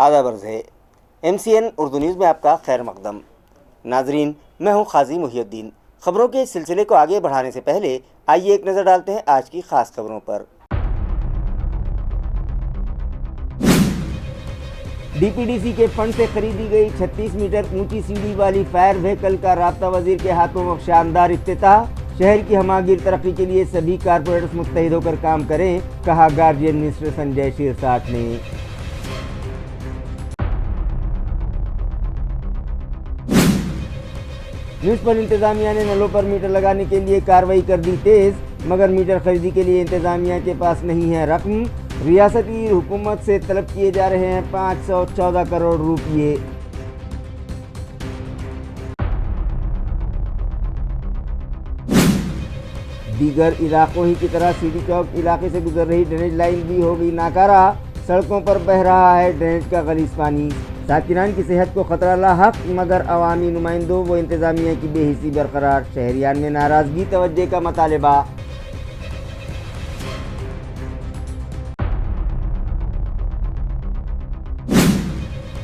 आदाब अर्ज़ है। MCN उर्दू न्यूज़ में आपका खैर मकदम। नाजरीन, मैं हूँ खाजी मुहियुद्दीन। खबरों के सिलसिले को आगे बढ़ाने से पहले आइए एक नज़र डालते हैं आज की ख़ास खबरों पर। DPDC के फंड से खरीदी गई 36 मीटर ऊंची सीढ़ी वाली फायर व्हीकल का राब्ता वजीर के हाथों शानदार इफ्तिताह। शहर की हमागीर तरक्की के लिए सभी कारपोरेटर्स मुत्तहिद होकर काम करें, कहा गार्जियन मिनिस्टर संजय शिरसाट ने। म्यूनिसिपल इंतजामिया ने नलों पर मीटर लगाने के लिए कार्रवाई कर दी तेज, मगर मीटर खरीदी के लिए इंतजामिया के पास नहीं है रकम। रियासती हुकूमत से तलब किए जा रहे हैं 514 करोड़ रुपये। दीगर इलाकों ही की तरह सीडी चौक इलाके से गुजर रही ड्रेनेज लाइन भी हो गई नाकारा। सड़कों पर बह रहा है ड्रेनेज का गलीज पानी। साकिनान की सेहत को खतरा लाहक, मगर अवामी नुमाइंदों व इंतजामिया की बेहिसी बरकरार। शहरियान में नाराजगी, तवज्जो का मुतालबा।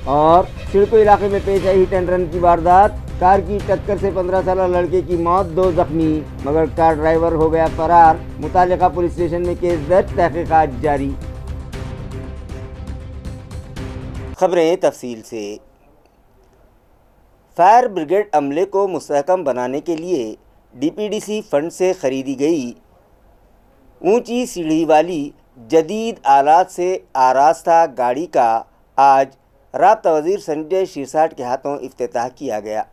और सिडको इलाके में पेश आई हिट एंड रन की वारदात। कार की टक्कर से 15 साल लड़के की मौत, 2 जख्मी, मगर कार ड्राइवर हो गया फरार। मुतालिका पुलिस स्टेशन में केस दर्ज, तहकीकात जारी। खबरें तफसील से। फायर ब्रिगेड अमले को मुस्तहकम बनाने के लिए DPDC फंड से खरीदी गई ऊंची सीढ़ी वाली जदीद आलात से आरास्ता गाड़ी का आज राब्ता वजीर संजय शिरसाट के हाथों इफ्तिताह किया गया।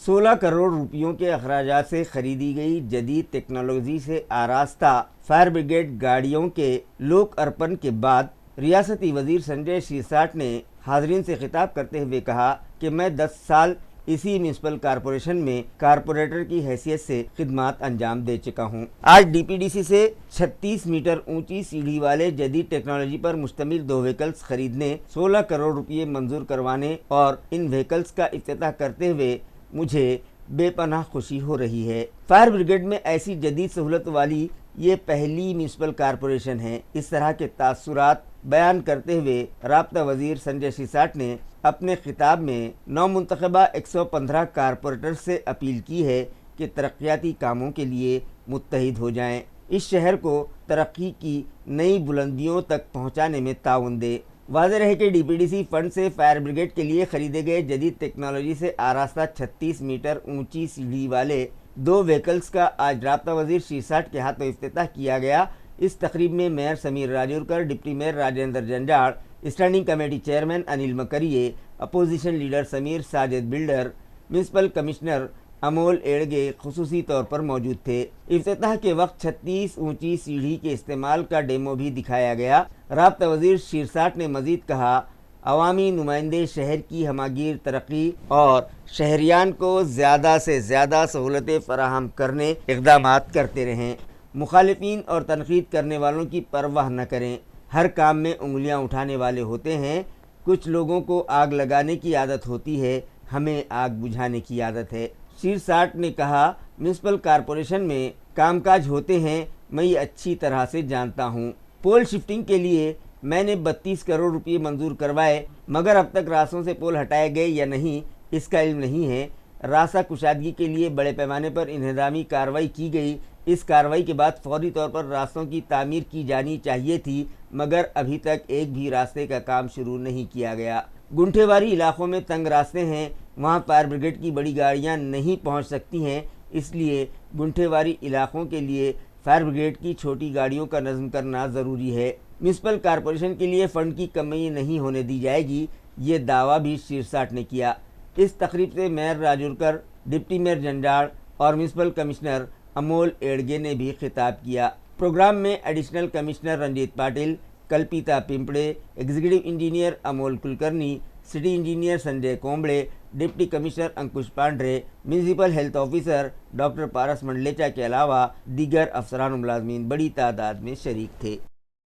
16 करोड़ रुपयों के अखराजात से खरीदी गई जदीद टेक्नोलॉजी से आरास्ता फायर ब्रिगेड गाड़ियों के लोक अर्पण के बाद रियासती वजीर संजय शिरसाट ने हाज़रीन से खिताब करते हुए कहा कि मैं 10 साल इसी म्यूनिसिपल कॉरपोरेशन में कारपोरेटर की हैसियत से खिदमात अंजाम दे चुका हूं। आज DPDC से 36 मीटर ऊंची सीढ़ी वाले जदीद टेक्नोलॉजी पर मुश्तमिल 2 व्हीकल्स खरीदने, 16 करोड़ रुपये मंजूर करवाने और इन व्हीकल्स का इफ्तिताह करते हुए मुझे बेपनाह खुशी हो रही है। फायर ब्रिगेड में ऐसी जदीद सहूलत वाली ये पहली म्यूनिसिपल कॉरपोरेशन है। इस तरह के तासुरात बयान करते हुए राब्ता वजीर संजय शिरसाट ने अपने खिताब में नौमुंतखबा 115 कारपोरेटर से अपील की है कि तरक्याती कामों के लिए मुत्तहिद हो जाएं, इस शहर को तरक्की की नई बुलंदियों तक पहुंचाने में ताउन दे। वाज़ेह रहे कि DPDC फंड से फायर ब्रिगेड के लिए खरीदे गए जदीद टेक्नोलॉजी से आरास्ता 36 मीटर ऊंची सीढ़ी वाले 2 व्हीकल्स का आज राब्ता वजीर शिरसाट के हाथों इफ्तिताह किया गया। इस तकरीब में mayor Sameer Rajurkar, deputy mayor Rajendra Janjad, standing committee chairman Anil Makariye, opposition leader Sameer Sajid Bilder, municipal commissioner Amol Yedge खुसूसी तौर पर मौजूद थे। इफ्तिताह के वक्त 36 ऊंची सीढ़ी के इस्तेमाल का डेमो भी दिखाया गया। राब्ता वजीर शिरसाट ने मजीद कहा, अवामी नुमाइंदे शहर की हमागीर तरक्की और शहरियान को ज़्यादा से ज़्यादा सहूलतें फराहम करने इक़दामात करते रहें। मुखालिफिन और तनकीद करने वालों की परवाह न करें। हर काम में उंगलियां उठाने वाले होते हैं। कुछ लोगों को आग लगाने की आदत होती है, हमें आग बुझाने की आदत है। शिरसाट ने कहा, म्यूनिसिपल कॉरपोरेशन में कामकाज होते हैं, मैं ये अच्छी तरह से जानता हूँ। पोल शिफ्टिंग के लिए मैंने 32 करोड़ रुपये मंजूर करवाए, मगर अब तक रास्तों से पोल हटाए गए या नहीं, इसका इल्म नहीं है। रास्ता कुशादगी के लिए बड़े पैमाने पर इंतजामी कार्रवाई की गई। इस कार्रवाई के बाद फौरी तौर पर रास्तों की तामीर की जानी चाहिए थी, मगर अभी तक एक भी रास्ते का काम शुरू नहीं किया गया। गुंठेवारी इलाकों में तंग रास्ते हैं, वहाँ फायर ब्रिगेड की बड़ी गाड़ियाँ नहीं पहुँच सकती हैं, इसलिए गुंठेवारी इलाकों के लिए फायर ब्रिगेड की छोटी गाड़ियों का नज़्म करना ज़रूरी है। म्यूनिसिपल कॉरपोरेशन के लिए फ़ंड की कमी नहीं होने दी जाएगी, ये दावा भी शिरसाट ने किया। इस तकरीब से मेयर राजूरकर, डिप्टी मेयर जंजाड़ और म्यूनिसिपल कमिश्नर अमोल एड़गे ने भी खिताब किया। प्रोग्राम में additional commissioner Ranjeet Patil, Kalpita Pimpale, executive engineer Amol Kulkarni, city engineer Sanjay Kombade, deputy commissioner Ankush Pandhre, municipal health officer doctor Paras Mandlecha के अलावा दीगर अफसरान मुलाजमीन बड़ी तादाद में शरीक थे।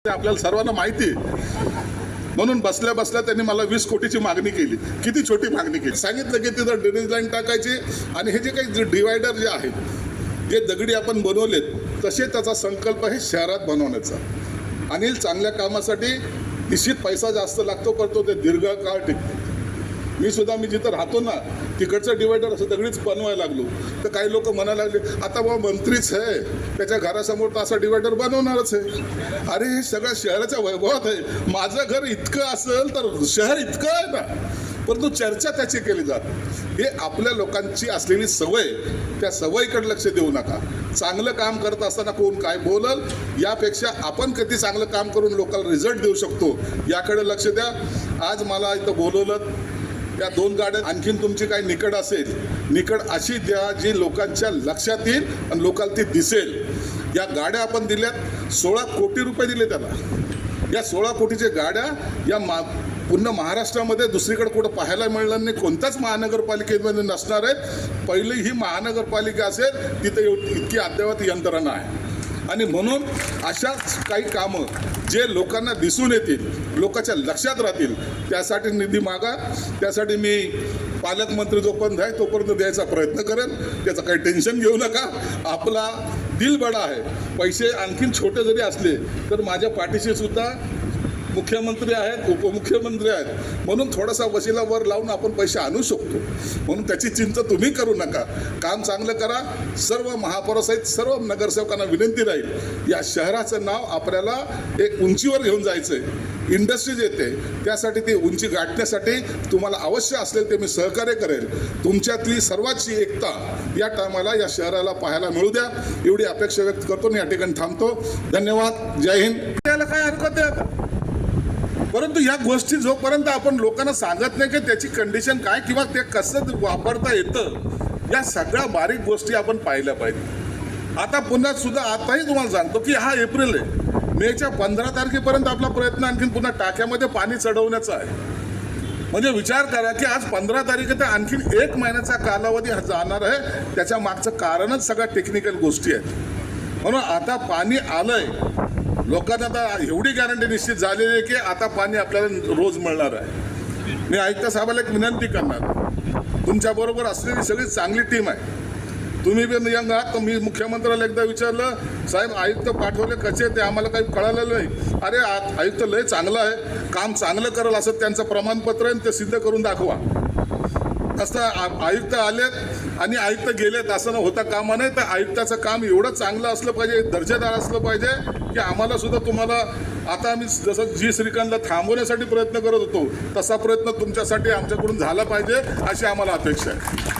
आपल्याला सर्वांना माहिती म्हणून बसल्या बसल्या त्यांनी मला 20 कोटीची मागणी केली। किती छोटी मागणी केली, सांगितलं की तिथं ड्रेनेज लाईन टाकायची आणि हे जे काही डिवायडर जे आहेत, जे दगडी आपण बनवलेत, तसे त्याचा संकल्प आहे शहरात बनवण्याचा। अनिल चांगल्या कामासाठी निश्चित पैसा जास्त लागतो, पण ते दीर्घकाळ टिकते. मी जिथं राहतो ना तिकडचं डिवायडर असं दगडीच बनवायला लागलो, तर काही लोक म्हणायला लागले आता बाबा मंत्रीच आहे, त्याच्या घरासमोर तर असा डिवायडर बनवणारच आहे. अरे हे सगळं शहराच्या वैभवात आहे. माझं घर इतकं असेल तर शहर इतकं आहे ना, परंतु चर्चा त्याची केली जाते. हे आपल्या लोकांची असलेली सवय, त्या सवयीकडे लक्ष देऊ नका. चांगलं काम करत असताना कोण काय बोलल यापेक्षा आपण किती चांगलं काम करून लोकांना रिझल्ट देऊ शकतो याकडे लक्ष द्या. आज मला इथं बोलवलं, या 2 गाड्या आणखीन तुमची काही निकड असेल, निकड अशी द्या जी लोकांच्या लक्षात येईल आणि लोकांना ती दिसेल. या गाड्या आपण दिल्यात, 16 कोटी रुपये दिले त्याला. या 16 कोटीच्या गाड्या या पूर्ण महाराष्ट्रामध्ये दुसरीकडे कुठं पाहायला मिळणार नाही, कोणत्याच महानगरपालिकेमध्ये नसणार आहेत. पहिली ही महानगरपालिका असेल तिथे इतकी अद्ययावत यंत्रणा आहे. आणि म्हणून अशाच काही कामं जे लोकांना दिसून येतील, लोकांच्या लक्षात राहतील, त्यासाठी निधी मागा. त्यासाठी मी पालकमंत्री जोपर्यंत आहे तोपर्यंत द्यायचा प्रयत्न करेन. त्याचं काही टेन्शन घेऊ नका. आपला दिल बडा आहे. पैसे आणखीन छोटे जरी असले तर माझ्या पाठीशी सुद्धा मुख्यमंत्री आहेत, उपमुख्यमंत्री आहेत, म्हणून थोडासा वशिला वर लावून आपण पैसे आणू शकतो. म्हणून त्याची चिंता तुम्ही करू नका. काम चांगलं करा. सर्व महापौरासहित सर्व नगरसेवकांना विनंती राहील, या शहराचं नाव आपल्याला एक उंचीवर घेऊन जायचं आहे. इंडस्ट्रीज येते, त्यासाठी ती उंची गाठण्यासाठी तुम्हाला अवश्य असेल ते मी सहकार्य करेल. तुमच्यातली सर्वांची एकता या टायमाला या शहराला पाहायला मिळू द्या, एवढी अपेक्षा व्यक्त करतो आणि या ठिकाणी थांबतो. धन्यवाद. जय हिंद. त्याला काय हरकत आहे, परंतु या गोष्टी जोपर्यंत आपण लोकांना सांगत नाही की त्याची कंडिशन काय किंवा ते कसं वापरता येतं, या सगळ्या बारीक गोष्टी आपण पाहिल्या पाहिजे. आता पुन्हा सुद्धा आताही तुम्हाला सांगतो की हा एप्रिल आहे, मेच्या 15 तारखेपर्यंत आपला प्रयत्न आणखीन पुन्हा टाक्यामध्ये पाणी चढवण्याचा आहे. म्हणजे विचार करा की आज 15 तारीख आहे तर आणखीन 1 महिन्याचा कालावधी जाणार आहे. त्याच्या मागचं कारणच सगळ्या टेक्निकल गोष्टी आहेत. म्हणून आता पाणी आलंय, लोकांना आता एवढी गॅरंटी निश्चित झालेली आहे की आता पाणी आपल्याला रोज मिळणार आहे. मी आयुक्त साहेबाला एक विनंती करणार, तुमच्याबरोबर असलेली सगळी चांगली टीम आहे. तुम्ही बी यंग आहात, तर मी मुख्यमंत्र्याला एकदा विचारलं, साहेब आयुक्त पाठवले कसे ते आम्हाला काही कळालेलं नाही. अरे आयुक्त लय चांगलं आहे, काम चांगलं करेल असं त्यांचं प्रमाणपत्र आहे, ते सिद्ध करून दाखवा. असं आयुक्त आलेत आणि आयुक्त गेलेत असं न होता कामा नये. तर आयुक्ताचं काम एवढं चांगलं असलं पाहिजे, दर्जेदार असलं पाहिजे की आम्हाला सुद्धा तुम्हाला आता आम्ही जसं जी श्रीकांतला थांबवण्यासाठी प्रयत्न करत होतो तसा प्रयत्न तुमच्यासाठी आमच्याकडून झाला पाहिजे अशी आम्हाला अपेक्षा आहे.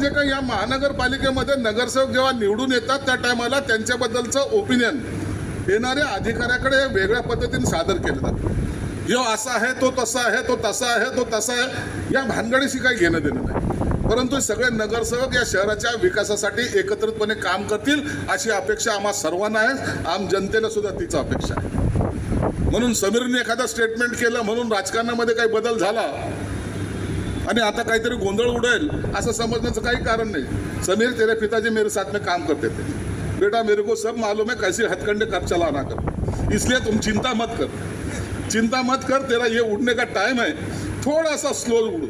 जे काही या महानगरपालिकेमध्ये नगरसेवक जेव्हा निवडून येतात त्या टायमाला त्यांच्याबद्दलचं ओपिनियन येणाऱ्या अधिकाऱ्याकडे वेगळ्या पद्धतीने सादर केलं जातं. जो असा आहे तो तसा आहे, तो तसा आहे, तो तसा आहे, या भानगडीशी काही घेणं देणं नाही. परंतु सगळे नगरसेवक या शहराच्या विकासासाठी एकत्रितपणे काम करतील अशी अपेक्षा आम्हा सर्वांना आहे. आम जनतेला सुद्धा तीच अपेक्षा आहे. म्हणून समीरने एखादा स्टेटमेंट केलं म्हणून राजकारणामध्ये काही बदल झाला आणि आता काहीतरी गोंधळ उडेल असं समजण्याचं काही कारण नाही. समीर तेरे पिताजी मेरे साथ में काम करते थे बेटा, मेरे को सब मालूम है कैसे हथकंडे कर चलाना कर, इसलिए तुम चिंता मत कर, तेरा ये उड़ने का टाइम है, थोड़ा सा स्लो उड़,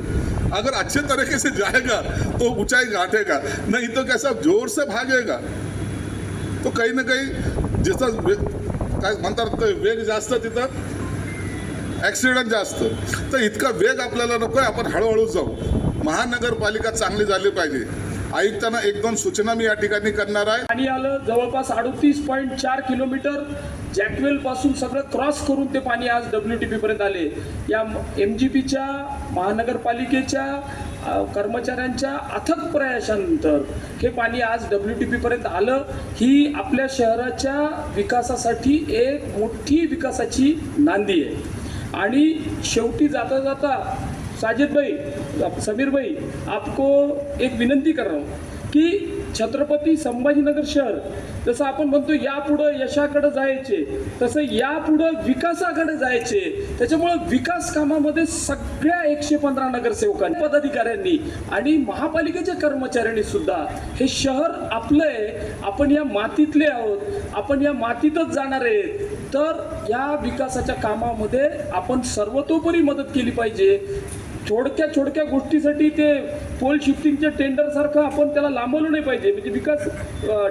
अगर अच्छे तरीके से जाएगा तो ऊंचाई गाठेगा, नहीं तो कैसा जोर से भागेगा तो काही ना काही जिथं काय म्हणतात वेग जास्त तिथं ॲक्सिडेंट जास्त. तर इतका वेग आपल्याला नको आहे, आपण हळूहळू जाऊ. महानगरपालिका चांगली झाली पाहिजे. आयुक्तांना 1-2 सूचना मी या ठिकाणी करणार आहे. पाणी आलं जवळपास 38.4 किलोमीटर जॅकवेल पासून सगळं क्रॉस करून ते पाणी आज WTP पर्यंत आले. या MGPच्या महानगरपालिकेच्या कर्मचाऱ्यांच्या अथक प्रयासानंतर हे पाणी आज WTP पर्यंत आलं. ही आपल्या शहराच्या विकासासाठी एक मोठी विकासाची नांदी आहे. आणि शेवटी जाता जाता साजिद भाई, समीर भाई, आपको एक विनंती कर रहा हूँ की छत्रपती संभाजीनगर शहर जसं आपण म्हणतो यापुढं यशाकडे जायचे, तसं यापुढं विकासाकडे जायचे. त्याच्यामुळं विकास कामामध्ये सगळ्या 115 नगरसेवकांनी, पदाधिकाऱ्यांनी आणि महापालिकेच्या कर्मचाऱ्यांनी सुद्धा हे शहर आपलं आहे, आपण या मातीतले आहोत, आपण या मातीतच जाणार आहेत, तर या विकासाच्या कामामध्ये आपण सर्वतोपरी मदत केली पाहिजे. छोडक्या गोष्टीसाठी ते पोल शिफ्टिंगच्या टेंडरसारखं आपण त्याला लांबवलं नाही पाहिजे. म्हणजे विकास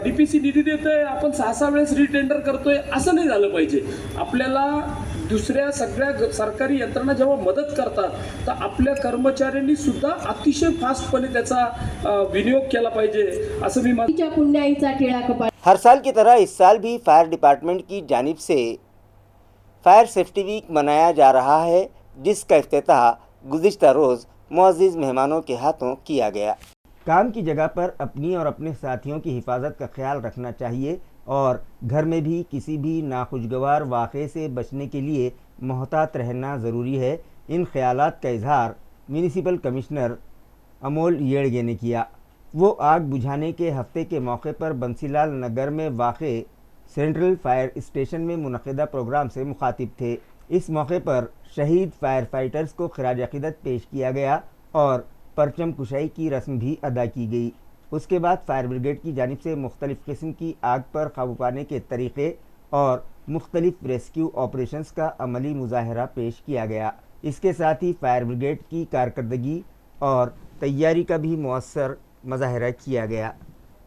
DPC निधी देतोय, आपण 6-6 वेळेस रिटेंडर करतोय असं नाही झालं पाहिजे. आपल्याला दुसऱ्या सगळ्या सरकारी यंत्रणा जेव्हा मदत करतात तर आपल्या कर्मचाऱ्यांनी सुद्धा अतिशय फास्टपणे त्याचा विनियोग केला पाहिजे असं मी तिच्या पुण्याईचा टिळा कपाळ. हर साल की तरह इस साल भी फायर डिपार्टमेंट की जानिब से फायर सेफ्टी वीक मनाया जा रहा है, जिसका इफ्तिताह गुज़िश्ता रोज़ मुअज़्ज़िज़ मेहमानों के हाथों किया गया। काम की जगह पर अपनी और अपने साथियों की हिफाजत का ख्याल रखना चाहिए और घर में भी किसी भी नाखुशगवार वाक़े से बचने के लिए मोहतात रहना ज़रूरी है। इन ख्यालात का इजहार म्यूनिसिपल कमिश्नर अमोल येड़गे ने किया। वो आग बुझाने के हफ्ते के मौके पर बंसीलाल नगर में वाक़े सेंट्रल फायर स्टेशन में मुनक़िदा प्रोग्राम से मुखातिब थे। इस मौके पर शहीद फायर फाइटर्स को खिराज अक़ीदत पेश किया गया और परचम कुशाई की रस्म भी अदा की गई। उसके बाद फायर ब्रिगेड की जानिब से मुख्तलिफ़ किस्म की आग पर काबू पाने के तरीक़े और मुख्तलिफ़ रेस्क्यू ऑपरेशंस का अमली मुज़ाहरा पेश किया गया। इसके साथ ही फायर ब्रिगेड की कारकर्दगी और तैयारी का भी मुअस्सर मुज़ाहरा किया गया।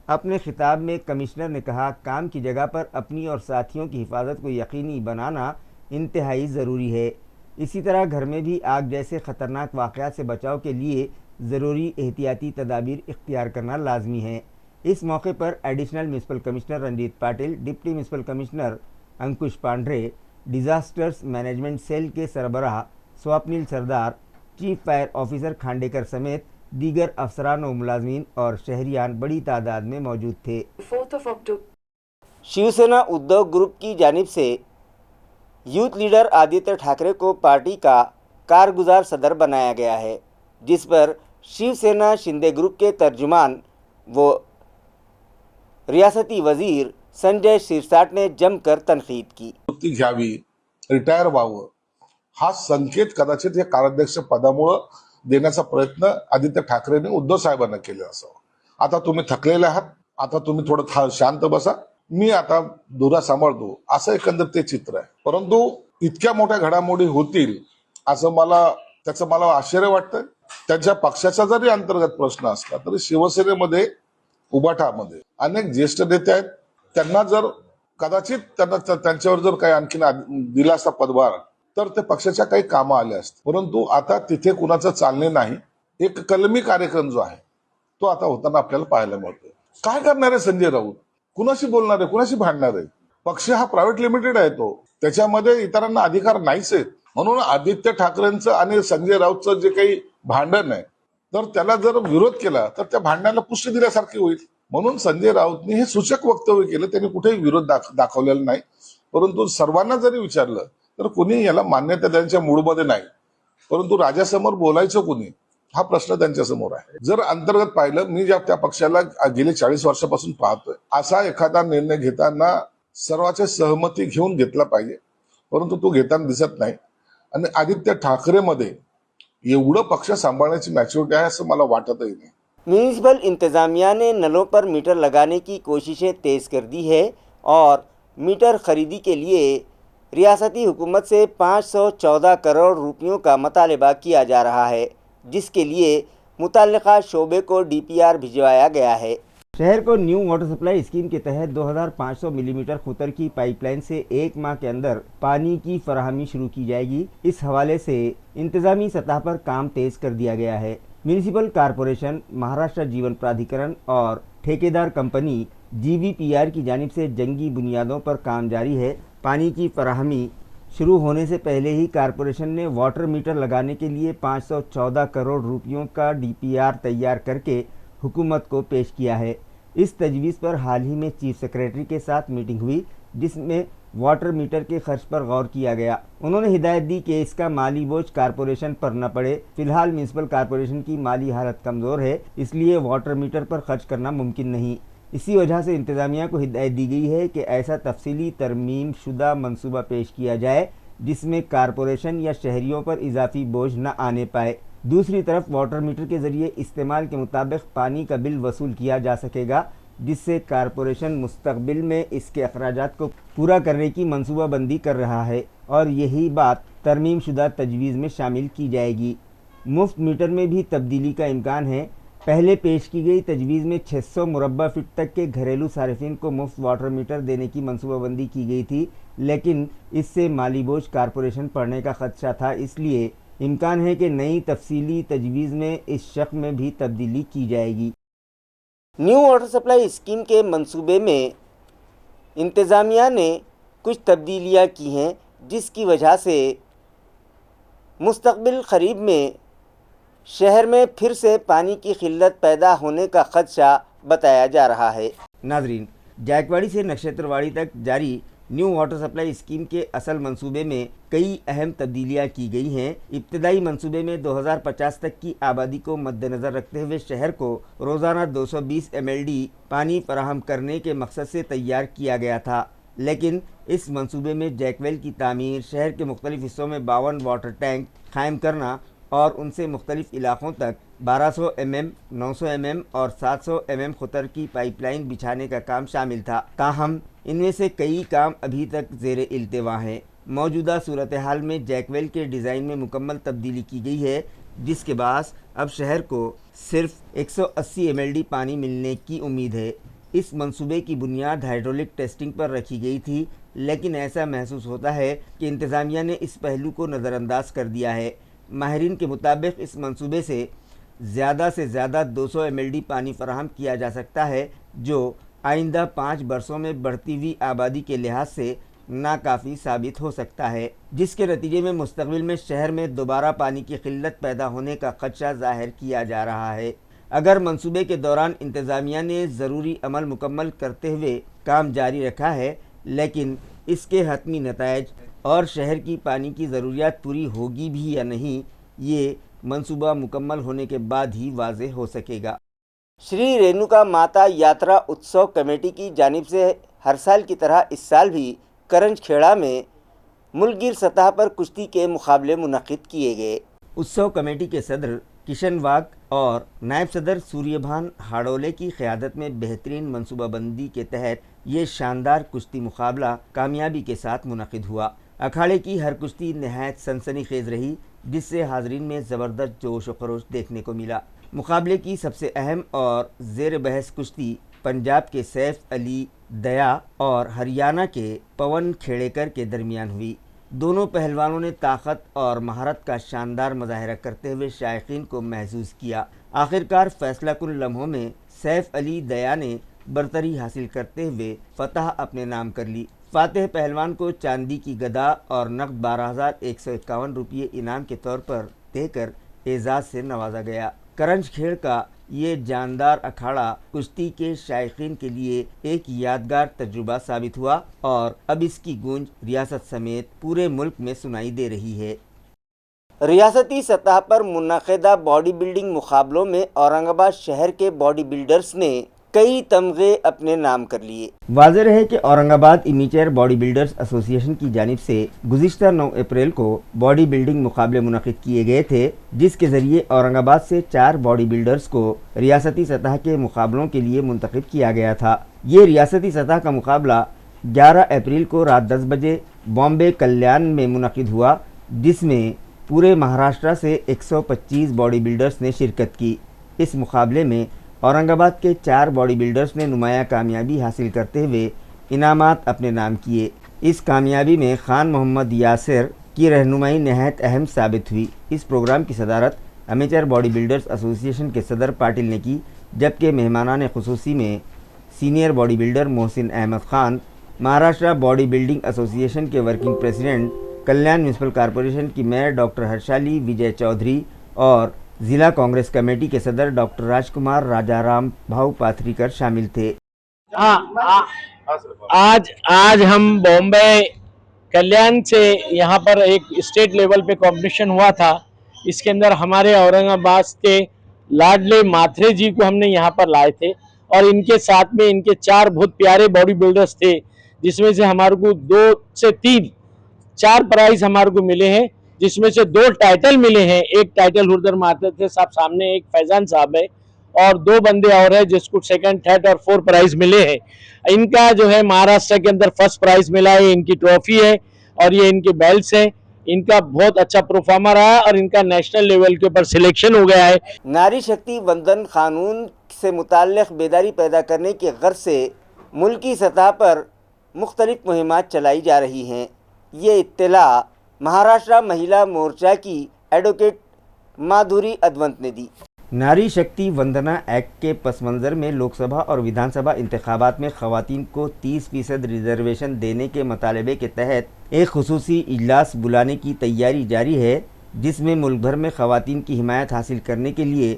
अपने खिताब में कमिश्नर ने कहा, काम की जगह पर अपनी और साथियों की हिफाजत को यकीनी बनाना इंतहाई ज़रूरी है। इसी तरह घर में भी आग जैसे ख़तरनाक वाक़यात से बचाव के लिए ज़रूरी एहतियाती तदाबीर इख्तियार करना लाजमी है। इस मौके पर additional municipal commissioner Ranjeet Patil, deputy municipal commissioner Ankush Pandhre, disasters management cell के सरबराह Swapnil Sardar, chief fire officer Khandekar समेत दीगर अफसरान व मुलाजमीन और शहरियान बड़ी तादाद में मौजूद थे। शिवसेना उद्योग ग्रुप की जानिब से यूथ लीडर आदित्य ठाकरे को पार्टी का कारगुजार सदर बनाया गया है, जिस पर शिवसेना शिंदे ग्रुप के तर्जुमान व रियासती वजीर संजय शिरसाट ने जमकर तनकीद की। निवृत्ती घ्यावी, रिटायर व्हावं हा संकेत कदाचित या कार्याध्यक्ष पदामुळे देण्याचा प्रयत्न आदित्य ठाकरेंनी उद्धव साहेबांना केला असावा। आता तुम्ही थकलेले आहात, आता तुम्ही थोडं शांत बसा, मी आता धुरा सांभाळतो, असं एकंदर ते चित्र आहे। परंतु इतक्या मोठ्या घडामोडी होतील असं त्याचं मला आश्चर्य वाटतं। त्यांच्या पक्षाचा जरी अंतर्गत प्रश्न असला तरी शिवसेनेमध्ये उबाठामध्ये अनेक ज्येष्ठ नेते आहेत, त्यांना जर कदाचित त्यांच्यावर जर काही आणखीन दिला असता पदभार तर ते पक्षाच्या काही कामं आले असते। परंतु आता तिथे कुणाचं चालणे नाही। एक कलमी कार्यक्रम जो आहे तो आता होताना आपल्याला पाहायला मिळतोय। काय करणार आहे संजय राऊत, कुणाशी बोलणार आहे, कुणाशी भांडणार आहे? पक्ष हा प्रायव्हेट लिमिटेड आहे, तो त्याच्यामध्ये इतरांना अधिकार नाहीच आहेत। म्हणून आदित्य ठाकरेंचं आणि संजय राऊतचं जे काही भांडण आहे तर त्याला जर विरोध केला तर त्या भांडणाला पुष्टी दिल्यासारखी होईल। म्हणून संजय राऊतनी हे सूचक वक्तव्य केलं, त्यांनी कुठेही विरोध दाखवलेला नाही। परंतु सर्वांना जरी विचारलं तर कुणी याला मान्यता देण्याच्या मूडमध्ये नाही। परंतु राजासमोर बोलायचं कुणी हा प्रश्न त्यांच्या समोर आहे। जर अंतर्गत पाहिलं, मी ज्या त्या पक्षाला गेली 40 वर्षापासून पाहतोय, असा एखादा निर्णय घेताना सर्वांची सहमती घेऊन घेतला पाहिजे, परंतु तो घेताना दिसत नाही। आणि आदित्य ठाकरे मध्ये एवढं पक्ष सांभाळण्याची मॅच्युरिटी आहे असं मला वाटतही नहीं। म्यूनिसिपल इंतजामिया ने नलों पर मीटर लगाने की कोशिशें तेज़ कर दी है और मीटर खरीदी के लिए रियासती हुकूमत से 514 करोड़ रुपयों का मुतालबा किया जा रहा है, जिसके लिए मुतल्लिका शोबे को DPR भिजवाया गया है। शहर को न्यू वाटर सप्लाई स्कीम के तहत 2500 मिलीमीटर खुतर की पाइपलाइन से 1 माह के अंदर पानी की फराहमी शुरू की जाएगी। इस हवाले से इंतजामी सतह पर काम तेज कर दिया गया है। म्यूनिसिपल कॉरपोरेशन, महाराष्ट्र जीवन प्राधिकरण और ठेकेदार कंपनी GVPR की जानिब से जंगी बुनियादों पर काम जारी है। पानी की फराहमी शुरू होने से पहले ही कॉरपोरेशन ने वाटर मीटर लगाने के लिए 514 करोड़ रुपयों का DPR तैयार करके हुकूमत को पेश किया है। इस तजवीज़ पर हाल ही में चीफ सेक्रेटरी के साथ मीटिंग हुई, जिसमें वाटर मीटर के खर्च पर गौर किया गया। उन्होंने हिदायत दी कि इसका माली बोझ कॉरपोरेशन पर न पड़े। फिलहाल म्यूनिसिपल कॉरपोरेशन की माली हालत कमज़ोर है, इसलिए वाटर मीटर पर खर्च करना मुमकिन नहीं। इसी वजह से इंतज़ामिया को हिदायत दी गई है कि ऐसा तफसीली तरमीम शुदा मंसूबा पेश किया जाए जिसमें कॉरपोरेशन या शहरियों पर इजाफी बोझ न आने पाए। दूसरी तरफ वाटर मीटर के ज़रिए इस्तेमाल के मुताबिक पानी का बिल वसूल किया जा सकेगा, जिससे कॉरपोरेशन मुस्तकबिल में इसके अखराजात को पूरा करने की मंसूबाबंदी कर रहा है और यही बात तरमीम शुदा तजवीज़ में शामिल की जाएगी। मुफ्त मीटर में भी तब्दीली का इम्कान है। पहले पेश की गई तजवीज़ में 600 मुरब्बा फीट तक के घरेलू सार्फिन को मुफ्त वाटर मीटर देने की मनसूबाबंदी की गई थी, लेकिन इससे माली बोझ कारपोरेशन पड़ने का खदशा था। इसलिए इम्कान है कि नई तफसीली तजवीज़ में इस शक में भी तब्दीली की जाएगी। न्यू वाटर सप्लाई स्कीम के मंसूबे में इंतज़ामिया ने कुछ तब्दीलियाँ की हैं, जिसकी वजह से मुस्तक़बिल ख़रीब में शहर में फिर से पानी की किल्लत पैदा होने का खदशा बताया जा रहा है। नाजरीन, जायकवाड़ी से नक्षत्रवाड़ी तक जारी न्यू वाटर सप्लाई स्कीम के असल मंसूबे में कई अहम तब्दीलियाँ की गई हैं। इब्तदाई मंसूबे में 2050 तक की आबादी को मद्देनज़र रखते हुए शहर को रोज़ाना 220 MLD पानी फराहम करने के मकसद से तैयार किया गया था, लेकिन इस मंसूबे में जैकवेल की तामीर, शहर के मुख्तलिफ हिस्सों में 52 वाटर टैंक कायम करना और उनसे मुख्तलिफ इलाक़ों तक 1200 mm, 900 mm और 700 mm खुतर की पाइपलाइन बिछाने का काम शामिल था। ताहम इनमें से कई काम अभी तक ज़ेरे इल्तिवा हैं। मौजूदा सूरत हाल में जैकवेल के डिज़ाइन में मुकम्मल तब्दीली की गई है, जिसके बाद अब शहर को सिर्फ 180 MLD पानी मिलने की उम्मीद है। इस मंसूबे की बुनियाद हाइड्रोलिक टेस्टिंग पर रखी गई थी, लेकिन ऐसा महसूस होता है कि इंतज़ामिया ने इस पहलू को नज़रअंदाज कर दिया है। माहिरीन के मुताबिक इस मंसूबे से ज़्यादा 200 MLD पानी फराहम किया जा सकता है, जो आइंदा 5 बरसों में बढ़ती हुई आबादी के लिहाज से नाकाफ़ी साबित हो सकता है, जिसके नतीजे में मुस्तक़बिल में शहर में दोबारा पानी की किल्लत पैदा होने का खदशा ज़ाहिर किया जा रहा है। अगर मंसूबे के दौरान इंतज़ामिया ने ज़रूरी अमल मुकम्मल करते हुए काम जारी रखा है, लेकिन इसके हतमी नताइज और शहर की पानी की ज़रूरियात पूरी होगी भी या नहीं, ये मंसूबा मुकम्मल होने के बाद ही वाज़ेह हो सकेगा। श्री रेणुका माता यात्रा उत्सव कमेटी की जानिब से हर साल की तरह इस साल भी करंजखेड़ा में मुल्कगिर सतह पर कुश्ती के मुकाबले मुनक़िद किए गए। उत्सव कमेटी के सदर किशन वाग और नायब सदर सूर्यभान हाड़ोले की क़यादत में बेहतरीन मनसूबाबंदी के तहत ये शानदार कुश्ती मुकाबला कामयाबी के साथ मुनक़िद हुआ। अखाड़े की हर कुश्ती नहायत सनसनीखेज़ रही, जिससे हाज़रीन में ज़बरदस्त जोश व खरोश देखने को मिला। मुकाबले की सबसे अहम और ज़ेर बहस कुश्ती पंजाब के सैफ अली दया और हरियाणा के पवन खेड़ेकर के दरमियान हुई। दोनों पहलवानों ने ताकत और महारत का शानदार मुजाहरा करते हुए शायकीन को महसूस किया। आखिरकार फैसलाकुन लम्हों में सैफ अली दया ने बरतरी हासिल करते हुए फतह अपने नाम कर ली। फातेह पहलवान को चांदी की गदा और नकद 12,151 रुपये इनाम के तौर पर देकर एजाज़ से नवाजा गया। करंजखेड़ का ये जानदार अखाड़ा कुश्ती के शायकीन के लिए एक यादगार तजुर्बा साबित हुआ और अब इसकी गूंज रियासत समेत पूरे मुल्क में सुनाई दे रही है। रियासती सतह पर मुनक़िदा बॉडी बिल्डिंग मुकाबलों में औरंगाबाद शहर के बॉडी बिल्डर्स ने कई तमगे अपने नाम कर लिए। वाज़ेह है कि Aurangabad immature body builders association की जानिब से गुज़िश्ता 9 अप्रैल को बॉडी बिल्डिंग मुकाबले मुनक़िद किए गए थे, जिसके ज़रिए औरंगाबाद से 4 बॉडी बिल्डर्स को रियासती सतह के मुकाबलों के लिए मुंतखब किया गया था। ये रियासती सतह का मुकाबला 11 अप्रैल को रात 10 बजे बॉम्बे कल्याण में मुनक़िद हुआ, जिसमें पूरे महाराष्ट्र से 125 बॉडी बिल्डर्स ने शिरकत की। इस मुकाबले में औरंगाबाद के 4 बॉडी बिल्डर्स ने नुमाया कामयाबी हासिल करते हुए इनामात अपने नाम किए। इस कामयाबी में खान मोहम्मद यासिर की रहनुमाई नहायत अहम साबित हुई। इस प्रोग्राम की सदारत अमेचर बॉडी बिल्डर्स एसोसिएशन के सदर पाटिल ने की, जबकि मेहमानान खुसूसी में senior bodybuilder Mohsin Ahmed Khan, Maharashtra bodybuilding association के working president, Kalyan municipal corporation की मेयर डॉक्टर हर्षाली विजय चौधरी और ज़िला कांग्रेस कमेटी के सदर डॉक्टर राजकुमार राजाराम भाऊ पाथरीकर शामिल थे। आज हम बॉम्बे कल्याण से यहाँ पर एक स्टेट लेवल पे कंपटीशन हुआ था। इसके अंदर हमारे औरंगाबाद के लाडले माथरे जी को हमने यहाँ पर लाए थे और इनके साथ में इनके 4 बहुत प्यारे बॉडी बिल्डर्स थे, जिसमें से हमारे को 2 से 4 प्राइज हमारे को मिले हैं, जिसमें से 2 टाइटल मिले हैं। एक टाइटल हुर्दर मारते थे साहब सामने, एक फैजान साहब है और 2 बंदे और है जिसको 2nd, 3rd और 4th प्राइज मिले हैं। इनका जो है महाराष्ट्र के अंदर 1st प्राइज मिला है, इनकी ट्रॉफी है और ये इनके बेल्ट्स हैं। इनका बहुत अच्छा परफॉर्मर रहा है और इनका नेशनल लेवल के ऊपर सिलेक्शन हो गया है। नारी शक्ति वंदन कानून से मुताल्लिक़ बेदारी पैदा करने की गर्ज से मुल्की सतह पर मुख्तलिफ मुहिमात चलाई जा रही हैं। ये इत्तला महाराष्ट्र महिला मोर्चा की एडवोकेट माधुरी अद्वंत ने दी। नारी शक्ति वंदना एक्ट के पस मंज़र में लोकसभा और विधानसभा इंतखाबात में ख़वातीन को 30% रिजर्वेशन देने के मुतालबे के तहत एक खुसूसी इजलास बुलाने की तैयारी जारी है, जिसमें मुल्क भर में ख़वातीन की हिमायत हासिल करने के लिए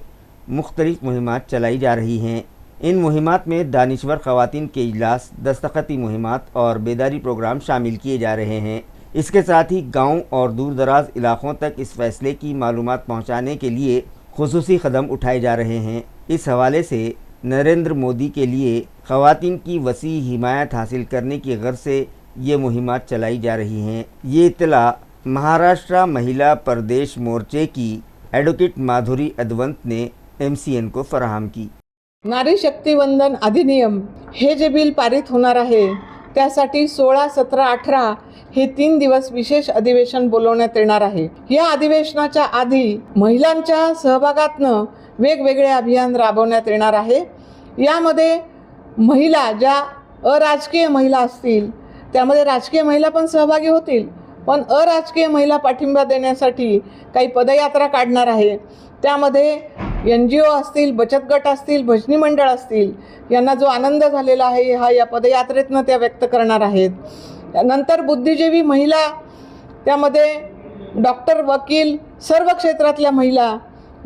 मुख्तलिफ मुहिमात चलाई जा रही हैं। इन मुहिमात में दानिश्वर ख़वातीन के इजलास, दस्तखती मुहिमात और बेदारी प्रोग्राम शामिल किए जा रहे हैं। इसके साथ ही गाँव और दूर दराज इलाक़ों तक इस फैसले की मालूमात पहुँचाने के लिए खुसूसी कदम उठाए जा रहे हैं। इस हवाले से नरेंद्र मोदी के लिए ख़वातीन की वसी हिमायत हासिल करने की गर्ज से ये मुहिमात चलाई जा रही हैं। ये इत्तला महाराष्ट्र महिला प्रदेश मोर्चे की एडवोकेट माधुरी अद्वंत ने MCN को फराहम की। नारी शक्ती वंदन अधिनियम हे जे बिल पारित होणार आहे त्यासाठी 16, 17, 18 हे 3 दिवस विशेष अधिवेशन बोलवण्यात येणार आहे। या अधिवेशनाच्या आधी महिलांच्या सहभागातनं वेगवेगळे अभियान राबवण्यात येणार आहे। यामध्ये महिला ज्या अराजकीय महिला असतील त्यामध्ये राजकीय महिला पण सहभागी होतील, पण अराजकीय महिला पाठिंबा देण्यासाठी काही पदयात्रा काढणार आहे। त्यामध्ये NGO असतील, बचत गट असतील, भजनी मंडळ असतील, यांना जो आनंद झालेला आहे हा या पदयात्रेतनं त्या व्यक्त करणार आहेत। नंतर बुद्धिजीवी महिला, त्यामध्ये डॉक्टर, वकील, सर्व क्षेत्रातल्या महिला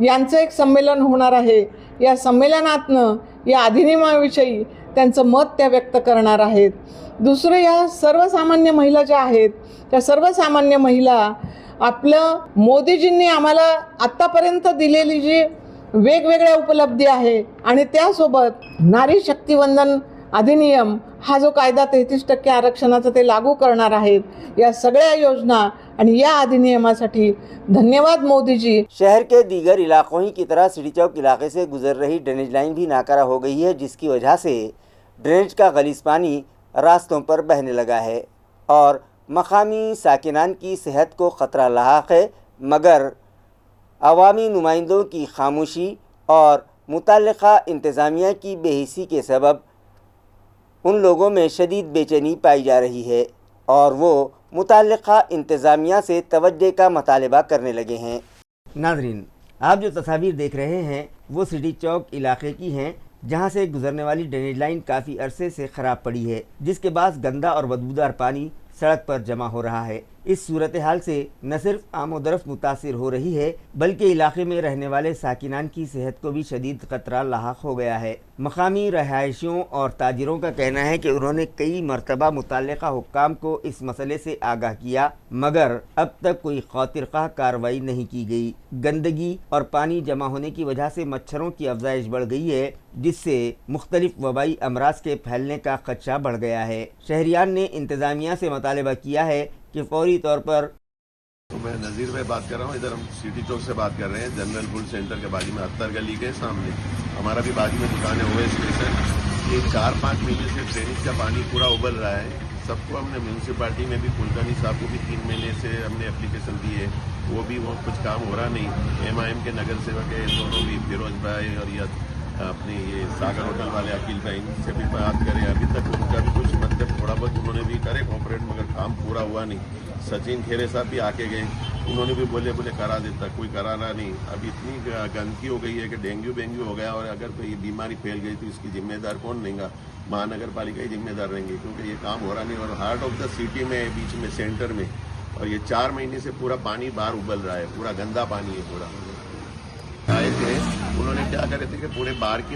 यांचं एक संमेलन होणार आहे। या संमेलनातनं या अधिनियमाविषयी त्यांचं मत त्या व्यक्त करणार आहेत। दुसरं, या सर्वसामान्य महिला ज्या आहेत त्या सर्वसामान्य महिला आपलं मोदीजींनी आम्हाला आत्तापर्यंत दिलेली जी वेगवेगळ्या उपलब्धी आहे आणि त्यासोबत नारी शक्ती वंदन अधिनियम हा जो कायदा 33% आरक्षणाचा ते लागू करणार आहेत। या सगळ्या योजना आणि या अधिनियमासाठी धन्यवाद मोदी जी। शहर के दीगर इलाकों ही की तरह सिटी चौक इलाके से गुजर रही ड्रेनेज लाइन भी नाकारा हो गई है, जिसकी वजह से ड्रेनेज का गलीज पानी रास्तों पर बहने लगा है और मकामी साकिनान की सेहत को ख़तरा लाहक है। मगर अवामी नुमाइंदों की खामोशी और मुतल्लिक़ा इंतज़ामिया की बेहिसी के सबब उन लोगों में शदीद बेचैनी पाई जा रही है और वो मुतल्लिक़ा इंतज़ामिया से तवज्जो का मुतालबा करने लगे हैं। नाज़रीन, आप जो तस्वीर देख रहे हैं वो सिटी चौक इलाके की हैं, जहां से गुजरने वाली ड्रेनेज लाइन काफ़ी अरसे से ख़राब पड़ी है, जिसके बाद गंदा और बदबूदार पानी सड़क पर जमा हो रहा है। इस सूरत हाल से न सिर्फ आमोदरफ्त मुतासिर हो रही है, बल्कि इलाके में रहने वाले साकिनान की सेहत को भी शदीद खतरा लाहक हो गया है। मकामी रहायशियों और ताजिरों का कहना है कि उन्होंने कई मरतबा मुतल्लिक़ा हुक्काम को इस मसले से आगाह किया, मगर अब तक कोई खातिरख़्वाह कार्रवाई नहीं की गई। गंदगी और पानी जमा होने की वजह से मच्छरों की अफजाइश बढ़ गई है, जिससे मुख्तलिफ वबाई अमराज के फैलने का खदशा बढ़ गया है। शहरियान ने इंतज़ामिया से मुतालबा किया है कि फौरी तौर पर। तो मैं नज़ीर भाई बात कर रहा हूँ, इधर हम सिटी चौक से बात कर रहे हैं, जनरल फूड सेंटर के बाजू में अख्तर गली के सामने हमारा भी बाजू में दुकान है OS स्टेशन। ये 4-5 महीने से ड्रेनेज का पानी पूरा उबल रहा है। सबको हमने म्यूनसिपालिटी में भी कुलकर्णी साहब को भी 3 महीने से हमने एप्लीकेशन दी है, वो कुछ काम हो रहा नहीं। MIM के नगर सेवक है दोनों भी, फिरोज भाई और या अपने ये सागर होटल वाले अकील भाई, इनसे भी बात करें, अभी तक उनका भी कुछ मतलब थोड़ा बहुत उन्होंने भी करे कॉपरेट, मगर काम पूरा हुआ नहीं। सचिन खेरे साहब भी आके गए, उन्होंने भी बोले करा देता, कोई कराना नहीं। अभी इतनी गंदगी हो गई है कि डेंगू हो गया, और अगर कोई बीमारी फैल गई तो इसकी जिम्मेदार कौन लेगा? महानगर पालिका ही जिम्मेदार रहेंगे, क्योंकि ये काम हो रहा नहीं। और हार्ट ऑफ द सिटी में, बीच में, सेंटर में, और ये 4 महीने से पूरा पानी बाहर उबल रहा है, पूरा गंदा पानी है पूरा। आए थे, उन्होंने क्या करे थे कि पूरे बाहर के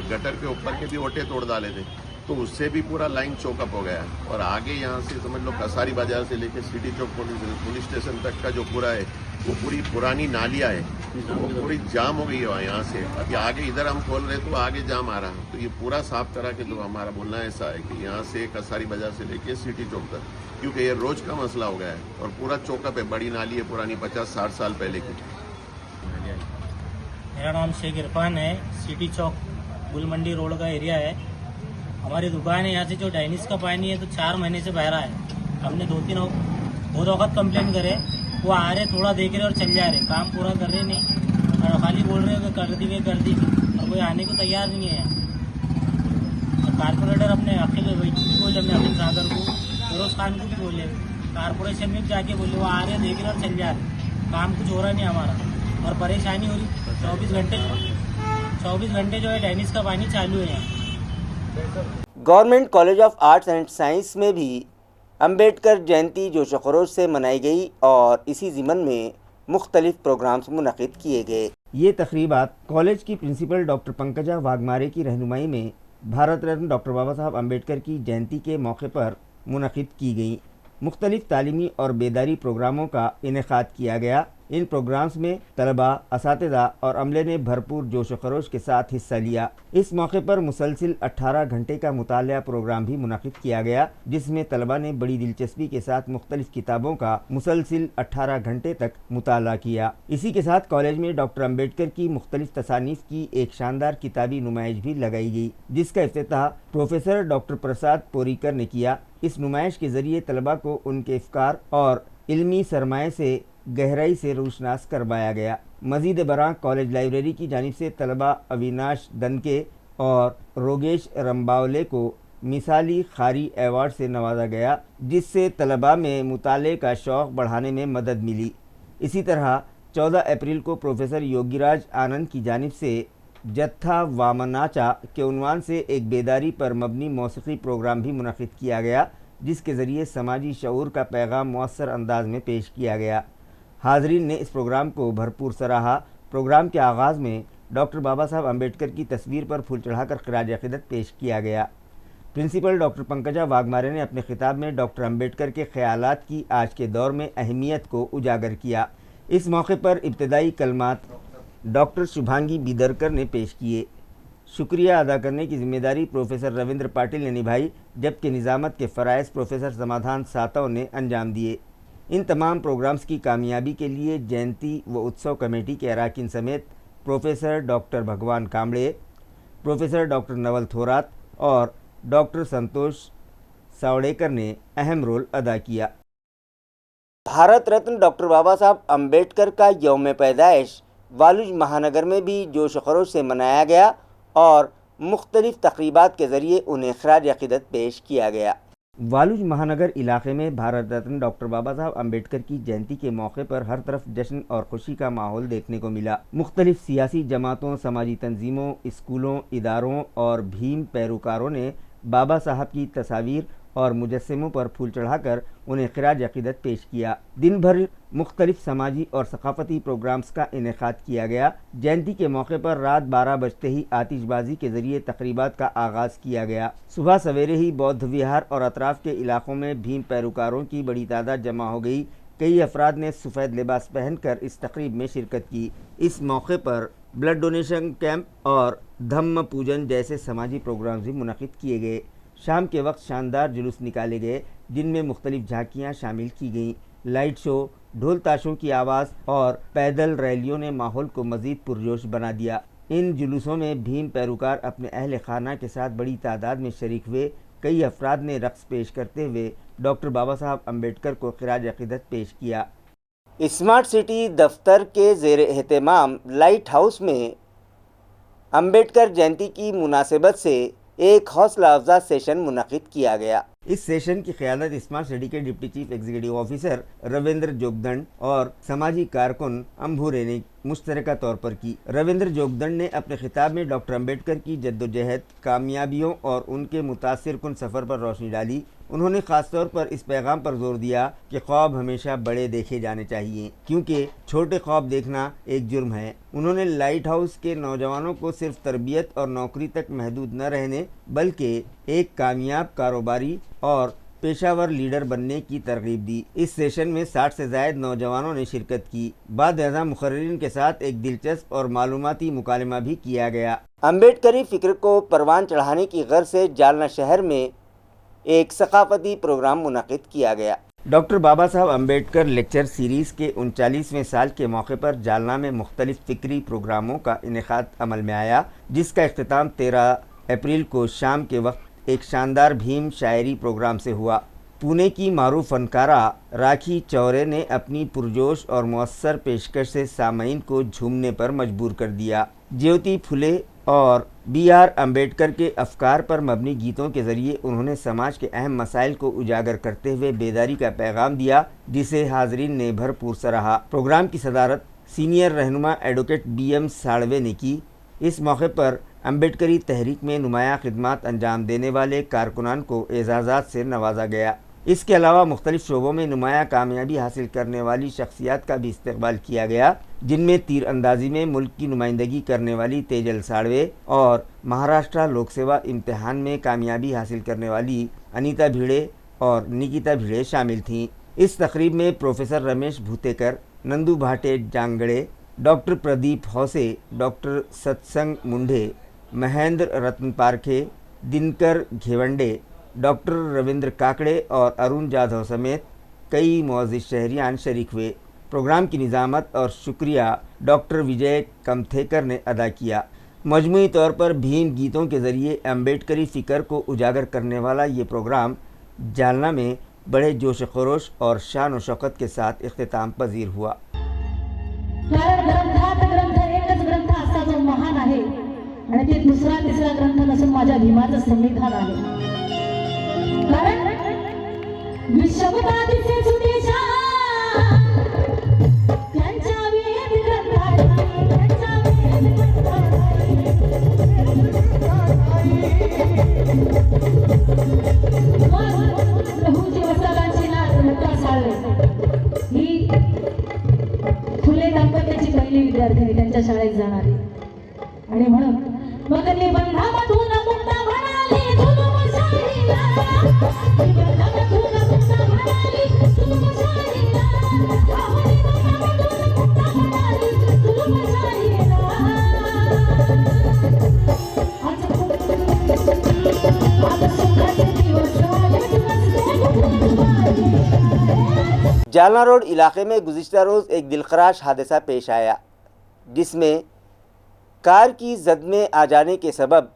गटर के ऊपर के भी ओटे तोड़ डाले थे, तो उससे भी पूरा लाइन चौकअप हो गया है। और आगे यहाँ से समझ लो कसारी बाजार से लेकर सिटी चौक पुलिस स्टेशन तक का जो पूरा है वो पूरी पुरानी नालियाँ है, वो पूरी जाम हो गई है यहाँ से। अभी आगे इधर हम खोल रहे तो आगे जाम आ रहा है, तो ये पूरा साफ करा के दो। हमारा बोलना ऐसा है कि यहाँ से कसारी बाजार से लेके सिटी चौक तक, क्योंकि ये रोज का मसला हो गया है और पूरा चौकअप है। बड़ी नाली है पुरानी 50-60 साल पहले की। मेरा नाम शेख इरफान है। सिटी चौक बुल मंडी रोड का एरिया है, हमारी दुकान है। यहाँ से जो डाइनिस का पानी है तो 4 महीने से बह रहा है। हमने बहुत वक्त कंप्लेन करे, वो आ रहे थोड़ा देख रहे और चल जा रहे, काम पूरा कर रहे नहीं और खाली बोल रहे हो कर दी और कोई आने को तैयार नहीं है। और कारपोरेटर अपने अखिल वही बोले, अपने अखिल सागर को, फिरोज खान को भी बोले, कारपोरेशन में भी जाके बोले वो आ रहे देख रहे और चल जा रहे, काम कुछ हो रहा नहीं हमारा और परेशानी हो रही। 24 घंटे जो है टेनिस का पानी चालू है यहाँ। Government college of arts and science में भी अम्बेडकर जयंती जोश व खरोश से मनाई गई और इसी ज़िमन में मुख्तलिफ प्रोग्राम्स मुनक़िद किए गए। ये तक़रीबात कॉलेज की प्रिंसिपल डॉक्टर पंकजा वाघमारे की रहनुमाई में भारत रत्न डॉक्टर बाबा साहब अम्बेडकर की जयंती के मौके पर मुनक़िद की गई। मुख्तलिफ तालीमी और बेदारी प्रोग्रामों का इनेकाद किया गया। इन प्रोग्राम्स में तलबा, असातिज़ा और अमले ने भरपूर जोश व खरोश के साथ हिस्सा लिया। इस मौके पर मुसलसिल 18 घंटे का मुतालिया प्रोग्राम भी मुनक़िद किया गया, जिसमें तलबा ने बड़ी दिलचस्पी के साथ मुख्तलिफ किताबों का मुसलसिल 18 घंटे तक मुताला किया। इसी के साथ कॉलेज में डॉक्टर अम्बेडकर की मुख्तलिफ तसानीफ़ की एक शानदार किताबी नुमाइश भी लगाई गई, जिसका इफ्तिताह प्रोफेसर डॉक्टर प्रसाद पोरीकर ने किया। इस नुमाइश के ज़रिए तलबा को उनके अफ़कार और इल्मी सरमाए से गहराई से रोशनास करवाया गया। मज़ीद बरां कॉलेज लाइब्रेरी की जानिब से तलबा अविनाश दनके और रोगेश रंबावले को मिसाली खारी एवार्ड से नवाजा गया, जिससे तलबा में मुताले का शौक़ बढ़ाने में मदद मिली। इसी तरह 14 अप्रैल को प्रोफेसर योगीराज आनंद की जानिब से जत्था वामनाचा के उन्वान से एक बेदारी पर मबनी मौसीकी प्रोग्राम भी मुनक़िद किया गया, जिसके ज़रिए समाजी शऊर का पैगाम मौसर अंदाज में पेश किया गया। हाज़रीन ने इस प्रोग्राम को भरपूर सराहा। प्रोग्राम के आगाज़ में डॉक्टर बाबा साहब अम्बेडकर की तस्वीर पर फूल चढ़ाकर ख़िराज अक़ीदत पेश किया गया। प्रिंसिपल डॉक्टर पंकजा वाघमारे ने अपने खिताब में डॉक्टर अम्बेडकर के ख़यालात की आज के दौर में अहमियत को उजागर किया। इस मौके पर इब्तदाई कलमात डॉक्टर शुभांगी बीदरकर ने पेश किए। शुक्रिया अदा करने की ज़िम्मेदारी प्रोफेसर रविंद्र पाटिल ने निभाई, जबकि निज़ामत के फ़राइज़ प्रोफेसर समाधान सातव ने अंजाम दिए। इन तमाम प्रोग्राम्स की कामयाबी के लिए जयंती व उत्सव कमेटी के अरकान समेत प्रोफेसर डॉक्टर भगवान कामड़े, प्रोफेसर डॉक्टर नवल थोरात और डॉक्टर संतोष सावड़ेकर ने अहम रोल अदा किया। भारत रत्न डॉक्टर बाबा साहब अम्बेडकर का यौम पैदाइश वालुज महानगर में भी जोश व खरोश से मनाया गया और मुख्तलिफ तक़रीबात के ज़रिए उन्हें ख़िराज अक़ीदत पेश किया गया। वालुज महानगर इलाके में भारत रत्न डॉक्टर बाबा साहब अम्बेडकर की जयंती के मौके पर हर तरफ जश्न और खुशी का माहौल देखने को मिला। मुख्तलिफ सियासी जमातों, समाजी तंजीमों, स्कूलों, इदारों और भीम पैरोकारों ने बाबा साहब की तस्वीर और मुजस्समों पर फूल चढ़ाकर उन्हें ख़िराज अक़ीदत पेश किया। दिन भर मुख्तलिफ समाजी और सकाफ़ती प्रोग्राम्स का इनेकाद किया गया। जयंती के मौके पर रात 12 बजते ही आतिशबाजी के ज़रिए तक़रीबात का आगाज़ किया गया। सुबह सवेरे ही बौद्ध विहार और अतराफ़ के इलाक़ों में भीम पैरोकारों की बड़ी तादाद जमा हो गई। कई अफराद ने सफ़ेद लिबास पहनकर इस तक़रीब में शिरकत की। इस मौके पर ब्लड डोनेशन कैंप और धम्म पूजन जैसे समाजी प्रोग्राम भी मुनक़िद किए गए। शाम के वक्त शानदार जुलूस निकाले गए, जिनमें मुख्तलिफ झांकियाँ शामिल की गईं। लाइट शो, ढोल ताशों की आवाज़ और पैदल रैलियों ने माहौल को मज़ीद पुरजोश बना दिया। इन जुलूसों में भीम पैरोकार अपने अहल खाना के साथ बड़ी तादाद में शरीक हुए। कई अफराद ने रक़्स पेश करते हुए डॉक्टर बाबा साहब अम्बेडकर को ख़िराज अक़ीदत पेश किया। स्मार्ट सिटी दफ्तर के ज़ेर एहतमाम लाइट हाउस में अम्बेडकर जयंती की मुनासिबत से एक हौसला अफजा सेशन मुनक़िद किया गया। इस सेशन की क़यादत स्मार्ट सिटी के deputy chief executive officer Ravindra Jogdand और समाजी कारकुन अम्भूरे ने मुश्तरका तौर पर की। रविंद्र जोगदंड ने अपने खिताब में डॉक्टर अम्बेडकर की जद्दोजहद, कामयाबियों और उनके मुतासिर कुन सफ़र पर रोशनी डाली। उन्होंने ख़ास तौर पर इस पैगाम पर जोर दिया कि ख्वाब हमेशा बड़े देखे जाने चाहिए, क्योंकि छोटे ख्वाब देखना एक जुर्म है। उन्होंने लाइट हाउस के नौजवानों को सिर्फ तरबियत और नौकरी तक महदूद न रहने बल्कि एक कामयाब कारोबारी और पेशावर लीडर बनने की तरगीब दी। इस सेशन में 60 से ज़ायद नौजवानों ने शिरकत की। बाद अज़ा मुखर्रिरीन के साथ एक दिलचस्प और मालूमाती मुकालमा भी किया गया। अम्बेडकरी फ़िक्र को परवान चढ़ाने की गर्ज से जालना शहर में एक सकाफ़ती प्रोग्राम मुनक़िद किया गया। डॉक्टर बाबा साहब अम्बेडकर लेक्चर सीरीज़ के 39वें साल के मौके पर जालना में मुख्तलिफ फ़िक्री प्रोग्रामों का इनेकाद अमल में आया, जिसका इख्तिताम 13 अप्रैल को शाम के वक्त एक शानदार भीम शायरी प्रोग्राम से हुआ। पुणे की मारूफ फनकारा राखी चौरे ने अपनी पुरजोश और मौसर पेशकश से सामीन को झूमने पर मजबूर कर दिया। ज्योति फुले और B.R. अम्बेडकर के अफकार पर मबनी गीतों के ज़रिए उन्होंने समाज के अहम मसाइल को उजागर करते हुए बेदारी का पैगाम दिया, जिसे हाज़रीन ने भरपूर सराहा। प्रोग्राम की सदारत सीनियर रहनुमा एडवोकेट B.M. साड़वे ने की। इस मौके पर अम्बेडकरी तहरीक में नुमाया खिदमात अंजाम देने वाले कारकुनान को एजाज़ात से नवाजा गया। इसके अलावा मुख्तलिफ शोबों में नुमाया कामयाबी हासिल करने वाली शख्सियात का भी इस्तकबाल किया गया, जिनमें तीर अंदाजी में मुल्क की नुमाइंदगी करने वाली तेजल साड़वे और महाराष्ट्र लोक सेवा इम्तिहान में कामयाबी हासिल करने वाली अनीता भिड़े और निकिता भिड़े शामिल थीं। इस तकरीब में प्रोफेसर रमेश भूतेकर, नंदू भाटे जांगड़े, डॉक्टर प्रदीप हौसे, डॉक्टर सत्संग मुंढे, महेंद्र रत्न पारखे, दिनकर घेवंडे, डॉक्टर रविंद्र काकड़े और अरुण जाधव समेत कई मुअज़्ज़िज़ शहरियान शरीक हुए। प्रोग्राम की निज़ामत और शुक्रिया डॉक्टर विजय कमथेकर ने अदा किया। मजमूई तौर पर भीम गीतों के ज़रिए अम्बेडकरी फ़िक्र को उजागर करने वाला ये प्रोग्राम जालना में बड़े जोश खरोश और शान व शौकत के साथ इख्तिताम पजीर हुआ। ग्रंथ एकच ग्रंथ असा जो महान आहे आणि ते दुसरा तिसरा ग्रंथ नसून माझ्या भीमाचं संविधान आहे। कारण विश्वदादिसे सुदेशा त्यांच्या वेद ग्रंथात त्यांच्या वेद ग्रंथात प्रभूजी वसालांची नाथ साळवे ही फुले दाम्पत्याची पहिली विद्यार्थिनी त्यांच्या शाळेत जाणारी आणि म्हणून मगले बंधामधून मुक्त म्हणाली जुलूमशाहीला, बंधामधून मुक्त म्हणाली जुलूमशाहीला, आवडी बंधामधून मुक्त म्हणाली जुलूमशाहीला। आज सुखाचे दिवस जालना रोड इलाके में गुज़िश्ता रोज़ एक दिलखराश हादसा पेश आया, जिसमें कार की जद में आ जाने के सबब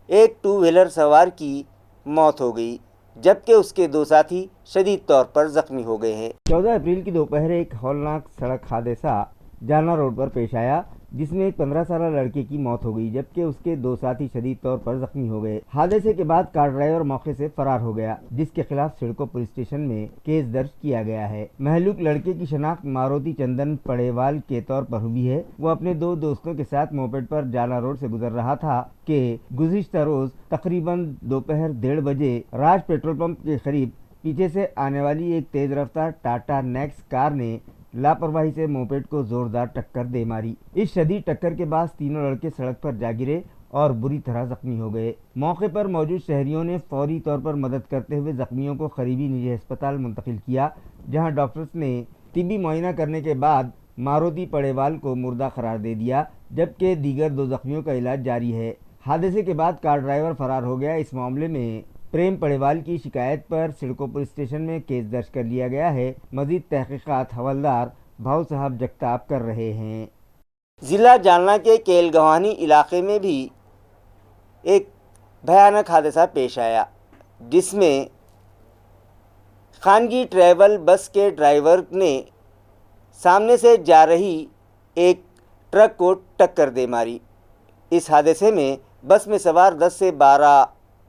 एक टू व्हीलर सवार की मौत हो गई, जबकि उसके दो साथी शदीद तौर पर ज़ख्मी हो गए हैं। 14 अप्रैल की दोपहर एक हौलनाक सड़क हादसा जालना रोड पर पेश आया, जिसमें एक 15 साल लड़के की मौत हो गई, जबकि उसके दो साथी शदीद तौर पर जख्मी हो गए। हादसे के बाद कार ड्राइवर मौके से फरार हो गया, जिसके खिलाफ सिडको पुलिस स्टेशन में केस दर्ज किया गया है। महलूक लड़के की शनाख्त मारुति चंदन पड़ेवाल के तौर पर हुई है। वो अपने दो दोस्तों के साथ मोपेड पर जालना रोड से गुजर रहा था कि गुज़िश्ता रोज तकरीबन दोपहर 1:30 बजे राज पेट्रोल पंप के करीब पीछे से आने वाली एक तेज रफ्तार टाटा नेक्स कार ने लापरवाही से मोपेड को जोरदार टक्कर दे मारी। इस शदीद टक्कर के बाद तीनों लड़के सड़क पर जा गिरे और बुरी तरह जख्मी हो गए। मौके पर मौजूद शहरियों ने फौरी तौर पर मदद करते हुए जख्मियों को करीबी निजी अस्पताल मुंतकिल किया, जहां डॉक्टर्स ने तिबी मुआयना करने के बाद मारुति पड़ेवाल को मुर्दा करार दे दिया, जबकि दीगर दो जख्मियों का इलाज जारी है। हादसे के बाद कार ड्राइवर फरार हो गया। इस मामले में प्रेम पड़ेवाल की शिकायत पर सिडको पुलिस स्टेशन में केस दर्ज कर लिया गया है। मजीद तहकीकात हवलदार भाव साहब जगताप कर रहे हैं। ज़िला जालना के केलगवानी इलाके में भी एक भयानक हादसा पेश आया, जिसमें खानगी ट्रैवल बस के ड्राइवर ने सामने से जा रही एक ट्रक को टक्कर दे मारी। इस हादसे में बस में सवार 10 से 12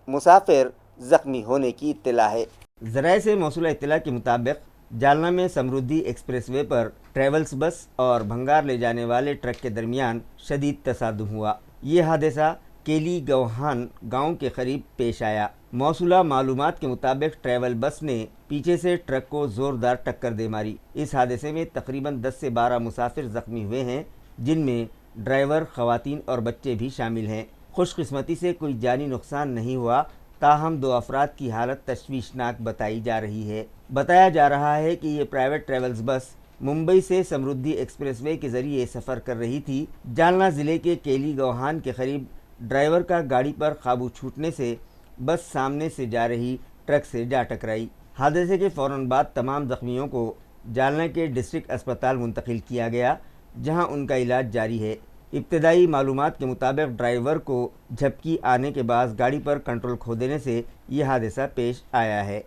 मुसाफिर ज़ख्मी होने की इत्तला है। ज़राए से मौसूला इत्तला के मुताबिक जालना में समृद्धि एक्सप्रेसवे पर ट्रैवल्स बस और भंगार ले जाने वाले ट्रक के दरमियान शदीद तसादुम हुआ। ये हादसा केली गौहान गांव के करीब पेश आया। मौसूला मालूमात के मुताबिक ट्रैवल बस ने पीछे से ट्रक को ज़ोरदार टक्कर दे मारी। इस हादसे में तकरीबन 10 से 12 मुसाफिर ज़ख्मी हुए हैं, जिनमें ड्राइवर, ख़वातीन और बच्चे भी शामिल हैं। खुशकिस्मती से कोई जानी नुकसान नहीं हुआ, ताहम 2 अफराद की हालत तशवीशनाक बताई जा रही है। बताया जा रहा है कि ये प्राइवेट ट्रैवल्स बस मुंबई से समृद्धि एक्सप्रेसवे के ज़रिए सफ़र कर रही थी। जालना ज़िले के केली गौहान के करीब ड्राइवर का गाड़ी पर काबू छूटने से बस सामने से जा रही ट्रक से जा टकराई। हादसे के फ़ौरन बाद तमाम ज़ख्मियों को जालना के डिस्ट्रिक्ट अस्पताल मुंतकिल किया गया, जहां उनका इलाज जारी है। इब्तदाई मालूमात के मुताबिक ड्राइवर को झपकी आने के बाद गाड़ी पर कंट्रोल खो देने से यह हादसा पेश आया है।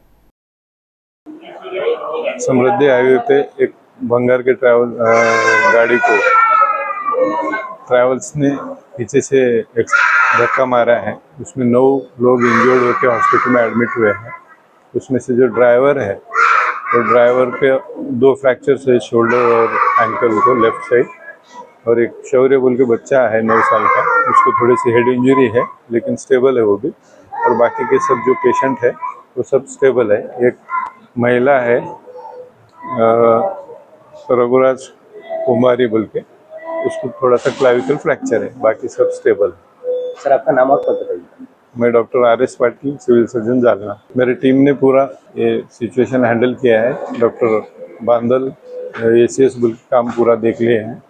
समृद्धि हाईवे पे एक भंगार के गाड़ी को ट्रैवल्स ने पीछे से एक धक्का मारा है। उसमें 9 लोग इंजर्ड होकर हॉस्पिटल में एडमिट हुए हैं। उसमें से जो ड्राइवर है वो ड्राइवर पे 2 फ्रैक्चर्स है, शोल्डर और एंकल को लेफ्ट साइड, और एक शौर्य बोल के बच्चा है 9 साल का, उसको थोड़ी सी हेड इंजरी है लेकिन स्टेबल है वो भी, और बाकी के सब जो पेशेंट है वो सब स्टेबल है। एक महिला है रघुराज कुमारी बोल के, उसको थोड़ा सा क्लाविकल फ्रैक्चर है, बाकी सब स्टेबल है। सर आपका नाम और पता बताइए। मैं doctor RS Patil, civil surgeon Jalna. मेरी टीम ने पूरा ये सिचुएशन हैंडल किया है। डॉक्टर बांदल ACS बोल के काम पूरा देख लिए हैं,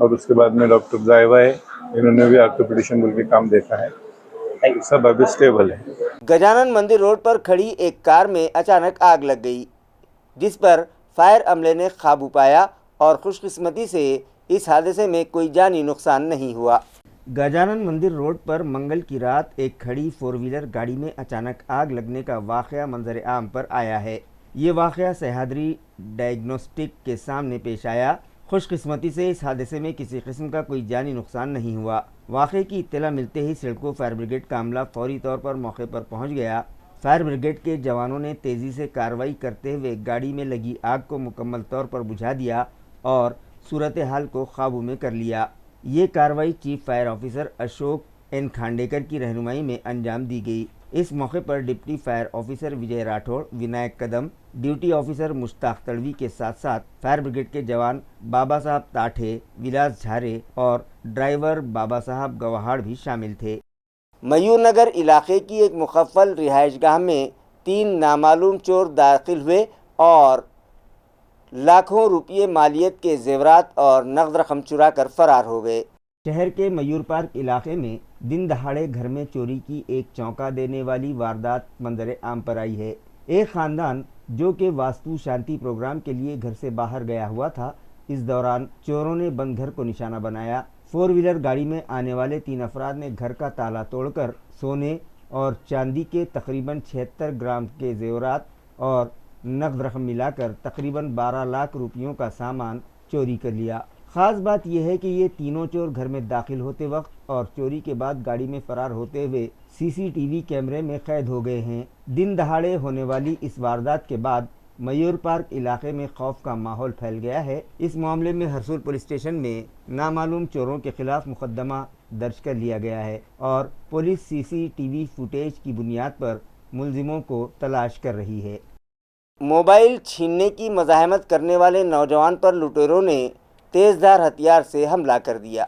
और उसके बाद में डॉक्टर जायवा है, इन्होंने भी ऑर्थोपेडिशियन बोल के काम देखा है। सब अभी स्टेबल है। गजानन मंदिर रोड पर खड़ी एक कार में अचानक आग लग गई, जिस पर फायर अमले ने काबू पाया और खुशकिस्मती से इस हादसे में कोई जानी नुकसान नहीं हुआ। गजानन मंदिर रोड पर मंगल की रात एक खड़ी 4 व्हीलर गाड़ी में अचानक आग लगने का वाक़या मंजर आम पर आया है। ये वाक़या सह्याद्री डायग्नोस्टिक के सामने पेश आया। खुशकिस्मती से इस हादसे में किसी किस्म का कोई जानी नुकसान नहीं हुआ। वाक़े की इत्तला मिलते ही सिडको फायर ब्रिगेड का अमला फौरी तौर पर मौके पर पहुंच गया। फायर ब्रिगेड के जवानों ने तेज़ी से कार्रवाई करते हुए गाड़ी में लगी आग को मुकम्मल तौर पर बुझा दिया और सूरत हाल को काबू में कर लिया। ये कार्रवाई chief fire officer Ashok N Khandekar की रहनुमाई में अंजाम दी गई। इस मौके पर डिप्टी फायर ऑफिसर विजय राठौड़, विनायक कदम, ड्यूटी ऑफिसर मुश्ताक तड़वी के साथ साथ फायर ब्रिगेड के जवान बाबा साहब ताठे, विलास झारे और ड्राइवर बाबा साहब गवाहाड़ भी शामिल थे। मयूरनगर इलाके की एक मुखफ़्फ़ल रिहाइशगाह में 3 नामालूम चोर दाखिल हुए और लाखों रुपये मालियत के जेवरात और नगद रकम चुरा कर फरार हो गए। शहर के मयूर पार्क इलाके में दिन दहाड़े घर में चोरी की एक चौंका देने वाली वारदात मंजर आम पर आई है। एक ख़ानदान जो कि वास्तु शांति प्रोग्राम के लिए घर से बाहर गया हुआ था, इस दौरान चोरों ने बंद घर को निशाना बनाया। 4 व्हीलर गाड़ी में आने वाले 3 अफराद ने घर का ताला तोड़कर सोने और चांदी के तकरीबन 76 ग्राम के जेवरात और नकद रकम मिलाकर तकरीबन 12 लाख रुपयों का सामान चोरी कर लिया। ख़ास बात यह है कि ये तीनों चोर घर में दाखिल होते वक्त और चोरी के बाद गाड़ी में फरार होते हुए CCTV कैमरे में कैद हो गए हैं। दिन दहाड़े होने वाली इस वारदात के बाद मयूर पार्क इलाके में खौफ का माहौल फैल गया है। इस मामले में हरसूल पुलिस स्टेशन में नामालूम चोरों के खिलाफ मुकदमा दर्ज कर लिया गया है और पुलिस CCTV फुटेज की बुनियाद पर मुलजिमों को तलाश कर रही है। मोबाइल छीनने की मज़ाहमत करने वाले नौजवान पर लुटेरों ने तेज़धार हथियार से हमला कर दिया।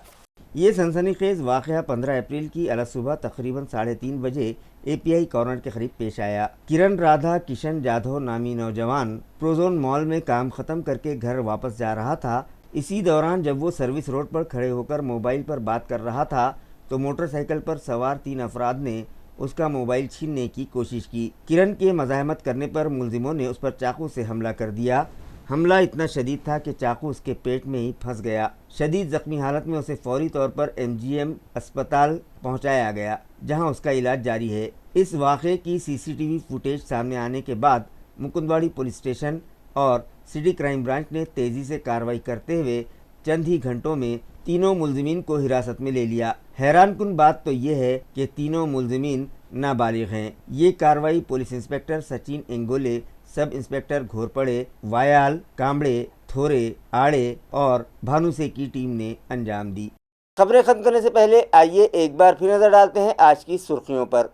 ये सनसनीखेज़ वाक़या 15 अप्रैल की अलसुबह तकरीबन 3:30 बजे API कॉर्नर के करीब पेश आया। किरण राधा किशन जाधव नामी नौजवान प्रोजोन मॉल में काम ख़त्म करके घर वापस जा रहा था। इसी दौरान जब वो सर्विस रोड पर खड़े होकर मोबाइल पर बात कर रहा था तो मोटरसाइकिल पर सवार 3 अफराद ने उसका मोबाइल छीनने की कोशिश की। किरण के मज़ाहमत करने पर मुलजिमों ने उस पर चाकू से हमला कर दिया। हमला इतना शदीद था कि चाकू उसके पेट में ही फंस गया। शदीद ज़ख्मी हालत में उसे फौरी तौर पर MGM अस्पताल पहुंचाया गया, जहां उसका इलाज जारी है। इस वाक़े की CCTV फुटेज सामने आने के बाद मुकुंदवाड़ी पुलिस स्टेशन और सिटी क्राइम ब्रांच ने तेज़ी से कार्रवाई करते हुए चंद ही घंटों में तीनों मुलजिमीन को हिरासत में ले लिया। हैरानकुन बात तो ये है कि तीनों मुलजिमीन नाबालिग हैं। ये कार्रवाई police inspector Sachin एंगोले, sub inspector Ghorpade, वायाल, Kambade, थोरे, आड़े और भानुसे की टीम ने अंजाम दी। खबरें खत्म करने से पहले आइए एक बार फिर नजर डालते हैं आज की सुर्खियों पर।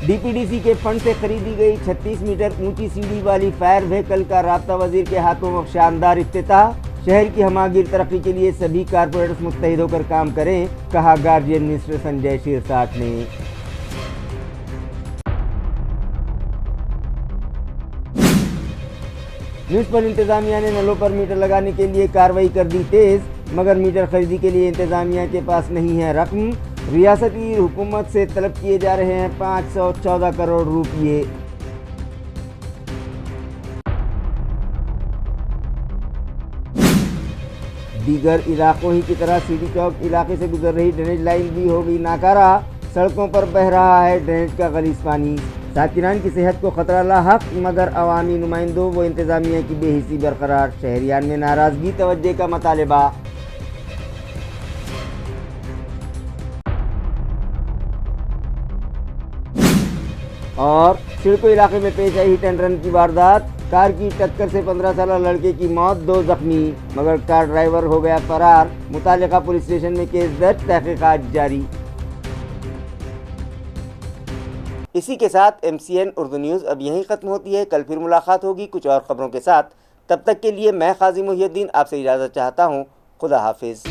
DPDC के फंड से खरीदी गई 36 मीटर ऊंची सीढ़ी वाली फायर व्हीकल का राब्ता वजीर के हाथों शानदार इफ्तिताह। शहर की हमागीर तरक्की के लिए सभी कारपोरेटर्स मुत्तहिद होकर काम करें, कहा गार्जियन मिनिस्टर संजय शिरसाट ने। म्यूनिसिपल इंतजामिया ने नलों पर मीटर लगाने के लिए कार्रवाई कर दी तेज, मगर मीटर खरीदी के लिए इंतजामिया के पास नहीं है रकम। रियासती हुकूमत से तलब किए जा रहे हैं 514 करोड़ रुपये। दीगर इलाकों ही की तरह सीडी चौक इलाके से गुजर रही ड्रेनेज लाइन भी हो गई नाकारा। सड़कों पर बह रहा है ड्रेनेज का गलीज पानी। ساکنان کی صحت کو خطرہ لاحق مگر عوامی نمائندوں و انتظامیہ کی بے حسی برقرار، شہریان میں ناراضگی توجہ کا مطالبہ۔ اور سڑکو علاقے میں پیش آئی ہٹ اینڈ رن کی واردات، کار کی ٹکر سے 15 سالہ لڑکے کی موت، 2 زخمی مگر کار ڈرائیور ہو گیا فرار، متعلقہ پولیس اسٹیشن میں کیس درج، تحقیقات جاری۔ اسی کے ساتھ MCN اردو نیوز اب یہیں ختم ہوتی ہے، کل پھر ملاقات ہوگی کچھ اور خبروں کے ساتھ، تب تک کے لیے میں قاضی محی الدین آپ سے اجازت چاہتا ہوں، خدا حافظ۔